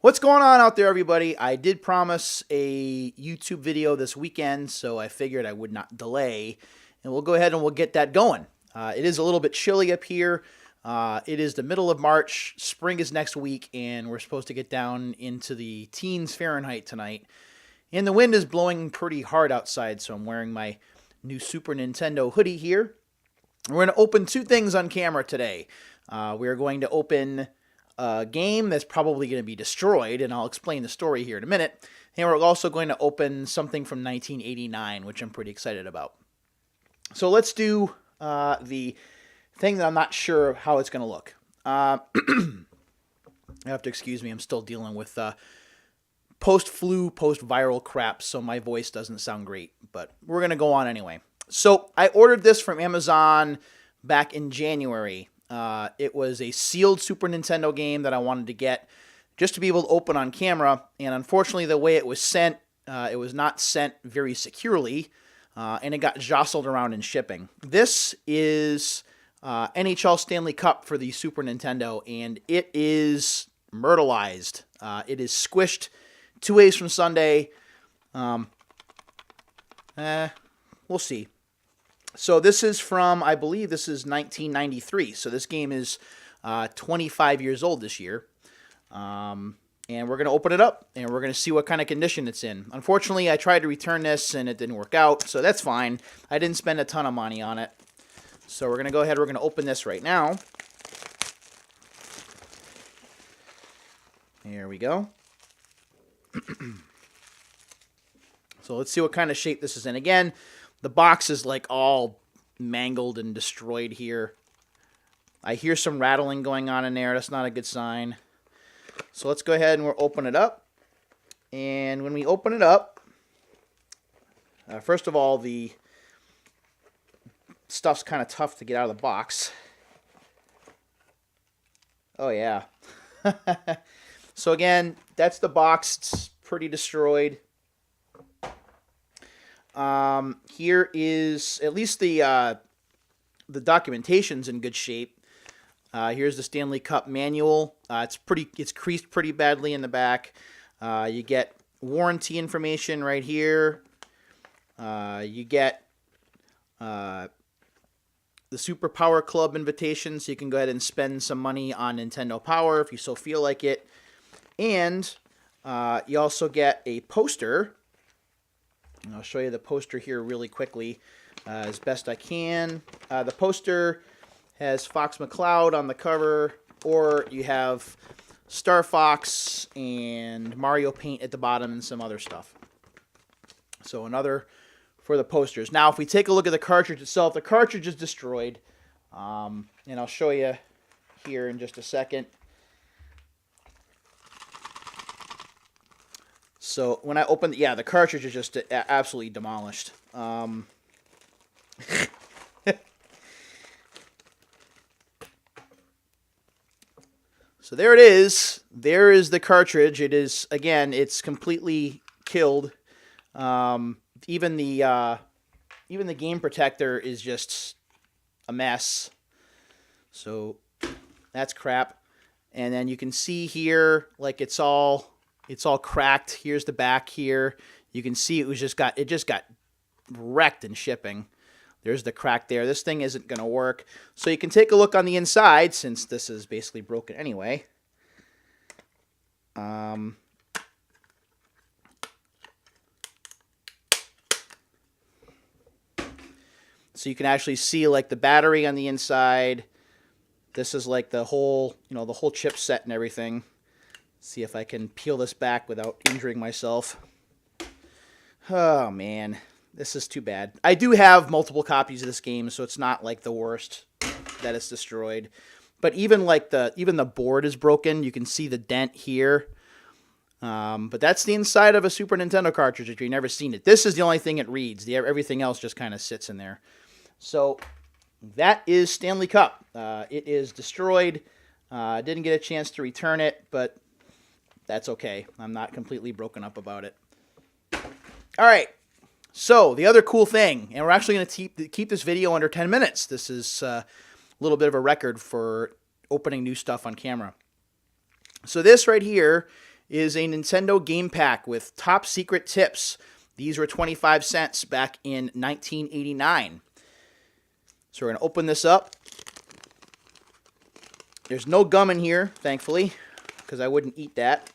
What's going on out there, everybody? I did promise a YouTube video this weekend, so I figured I would not delay, and we'll go ahead and we'll get that going. It is a little bit chilly up here. It is the middle of March. Spring is next week, and we're supposed to get down into the teens Fahrenheit tonight. And the wind is blowing pretty hard outside, so I'm wearing my new Super Nintendo hoodie here. We're going to open two things on camera today. We are going to open a game that's probably going to be destroyed, and I'll explain the story here in a minute. And we're also going to open something from 1989, which I'm pretty excited about. So let's do the thing that I'm not sure how it's going to look. You have to excuse me, I'm still dealing with post-flu, post-viral crap, so my voice doesn't sound great, but we're going to go on anyway. So I ordered this from Amazon back in January. It was a sealed Super Nintendo game that I wanted to get just to be able to open on camera, and unfortunately the way it was sent, it was not sent very securely, and it got jostled around in shipping. This is NHL Stanley Cup for the Super Nintendo, and it is myrtleized. It is squished 2 ways from Sunday. We'll see. So this is from, I believe this is 1993. So this game is 25 years old this year. And we're going to open it up, and we're going to see what kind of condition it's in. Unfortunately, I tried to return this, and it didn't work out, so that's fine. I didn't spend a ton of money on it. So we're going to go ahead, we're going to open this right now. Here we go. So let's see what kind of shape this is in. Again, the box is like all mangled and destroyed here. I hear some rattling going on in there. That's not a good sign. So let's go ahead and we'll open it up. And when we open it up, first of all, the stuff's kind of tough to get out of the box. Oh, yeah. So again, that's the box. It's pretty destroyed. Here is at least the documentation's in good shape. Here's the Stanley Cup manual. It's creased pretty badly in the back. You get warranty information right here. You get the Super Power Club invitation, so you can go ahead and spend some money on Nintendo Power if you so feel like it. And you also get a poster. And I'll show you the poster here really quickly as best I can. The poster has Fox McCloud on the cover, or you have Star Fox and Mario Paint at the bottom and some other stuff. So another for the posters. Now, if we take a look at the cartridge itself, the cartridge is destroyed. And I'll show you here in just a second. So when I open, yeah, the cartridge is just absolutely demolished. So there it is. There is the cartridge. It is, again, it's completely killed. Even the game protector is just a mess. So that's crap. And then you can see here, like it's all cracked. Here's the back here. You can see it just got wrecked in shipping. There's the crack there. This thing isn't going to work. So you can take a look on the inside, since this is basically broken anyway. So you can actually see like the battery on the inside. This is like the whole, the whole chipset and everything. See if I can peel this back without injuring myself. Oh, man. This is too bad. I do have multiple copies of this game, so it's not like the worst that it's destroyed. But even like the board is broken. You can see the dent here. But that's the inside of a Super Nintendo cartridge if you've never seen it. This is the only thing it reads. Everything else just kind of sits in there. So that is Stanley Cup. It is destroyed. Didn't get a chance to return it, but that's okay. I'm not completely broken up about it. All right. So the other cool thing, and we're actually going to keep this video under 10 minutes. This is a little bit of a record for opening new stuff on camera. So this right here is a Nintendo game pack with top secret tips. These were 25 cents back in 1989. So we're going to open this up. There's no gum in here, thankfully, because I wouldn't eat that.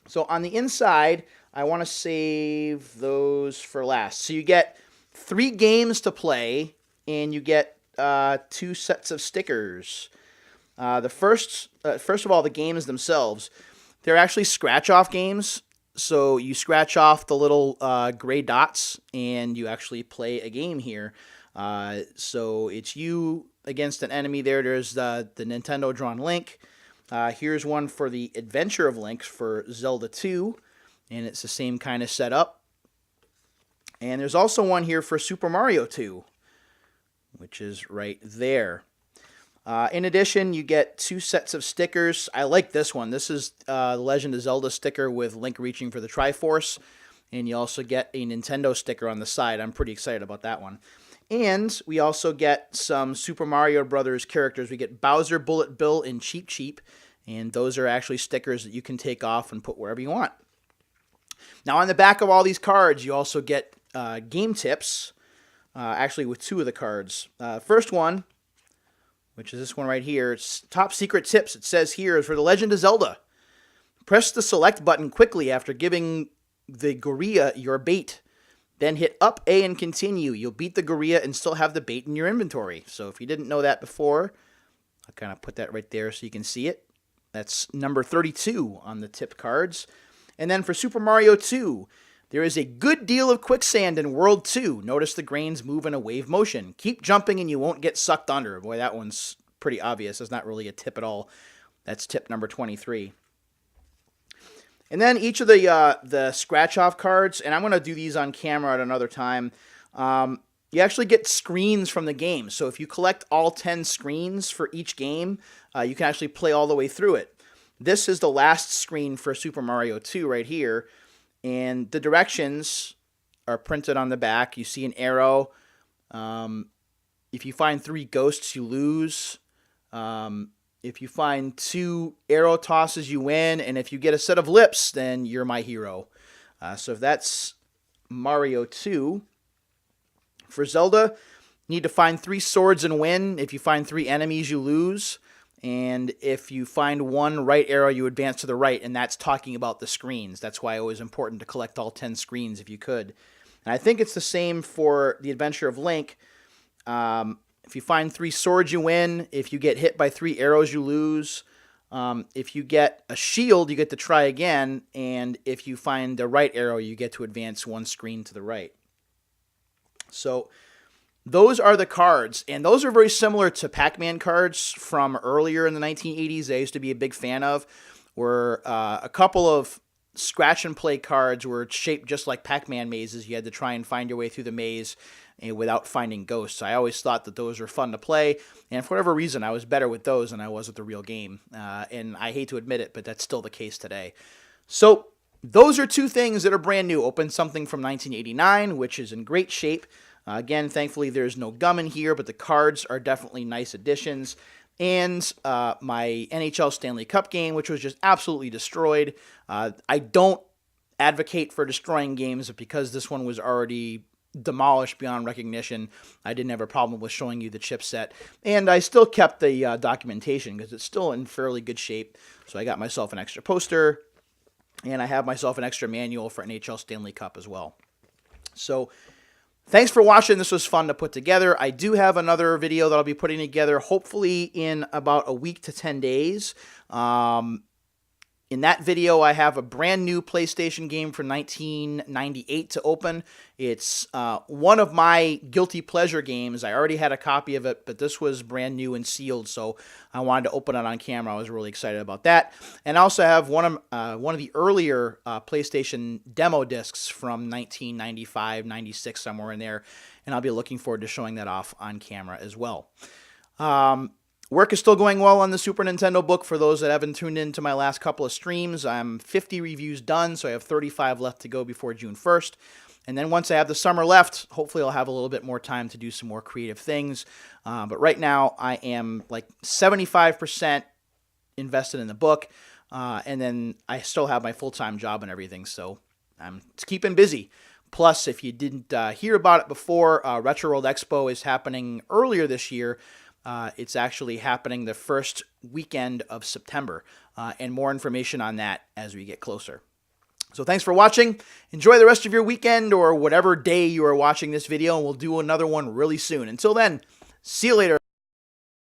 So on the inside, I want to save those for last. So you get 3 games to play, and you get 2 sets of stickers. First of all, the games themselves, they're actually scratch-off games. So you scratch off the little gray dots, and you actually play a game here. So it's you against an enemy there. There's the Nintendo drawn Link. Here's one for the Adventure of Link for Zelda 2, and it's the same kind of setup. And there's also one here for Super Mario 2, which is right there. In addition, you get 2 sets of stickers. I like this one. This is the Legend of Zelda sticker with Link reaching for the Triforce. And you also get a Nintendo sticker on the side. I'm pretty excited about that one. And we also get some Super Mario Brothers characters. We get Bowser, Bullet Bill, and Cheep Cheep. And those are actually stickers that you can take off and put wherever you want. Now, on the back of all these cards, you also get game tips, actually with 2 of the cards. First one, which is this one right here. It's top secret tips. It says here is for The Legend of Zelda. Press the select button quickly after giving the gorilla your bait. Then hit up A and continue. You'll beat the gorilla and still have the bait in your inventory. So if you didn't know that before, I'll kind of put that right there so you can see it. That's number 32 on the tip cards. And then for Super Mario 2, there is a good deal of quicksand in World 2. Notice the grains move in a wave motion. Keep jumping and you won't get sucked under. Boy, that one's pretty obvious. It's not really a tip at all. That's tip number 23. And then each of the scratch-off cards, and I'm going to do these on camera at another time, you actually get screens from the game. So if you collect all 10 screens for each game, you can actually play all the way through it. This is the last screen for Super Mario 2 right here. And the directions are printed on the back. You see an arrow. If you find 3 ghosts, you lose. If you find 2 arrow tosses, you win. And if you get a set of lips, then you're my hero. So if that's Mario 2. For Zelda, you need to find 3 swords and win. If you find 3 enemies, you lose. And if you find 1 right arrow, you advance to the right, and that's talking about the screens. That's why it was important to collect all 10 screens if you could. And I think it's the same for the Adventure of Link. If you find 3 swords, you win. If you get hit by 3 arrows, you lose. If you get a shield, you get to try again. And if you find the right arrow, you get to advance 1 screen to the right. So those are the cards, and those are very similar to Pac-Man cards from earlier in the 1980s. I used to be a big fan of, where a couple of scratch-and-play cards were shaped just like Pac-Man mazes. You had to try and find your way through the maze without finding ghosts. I always thought that those were fun to play, and for whatever reason, I was better with those than I was with the real game. And I hate to admit it, but that's still the case today. So those are 2 things that are brand new. Open something from 1989, which is in great shape. Again, thankfully, there's no gum in here, but the cards are definitely nice additions. And my NHL Stanley Cup game, which was just absolutely destroyed. I don't advocate for destroying games, but because this one was already demolished beyond recognition, I didn't have a problem with showing you the chipset. And I still kept the documentation because it's still in fairly good shape. So I got myself an extra poster, and I have myself an extra manual for NHL Stanley Cup as well. So thanks for watching. This was fun to put together. I do have another video that I'll be putting together, hopefully in about a week to 10 days. In that video, I have a brand new PlayStation game from 1998 to open. It's one of my guilty pleasure games. I already had a copy of it, but this was brand new and sealed, so I wanted to open it on camera. I was really excited about that. And I also have one of the earlier PlayStation demo discs from 1995, 96, somewhere in there, and I'll be looking forward to showing that off on camera as well. Work is still going well on the Super Nintendo book. For those that haven't tuned in to my last couple of streams, I'm 50 reviews done, so I have 35 left to go before June 1st. And then once I have the summer left, hopefully I'll have a little bit more time to do some more creative things. But right now, I am like 75% invested in the book. And then I still have my full-time job and everything, so I'm keeping busy. Plus, if you didn't hear about it before, Retro World Expo is happening earlier this year. It's actually happening the first weekend of September, and more information on that as we get closer. So thanks for watching. Enjoy the rest of your weekend or whatever day you are watching this video, and we'll do another one really soon. Until then, see you later.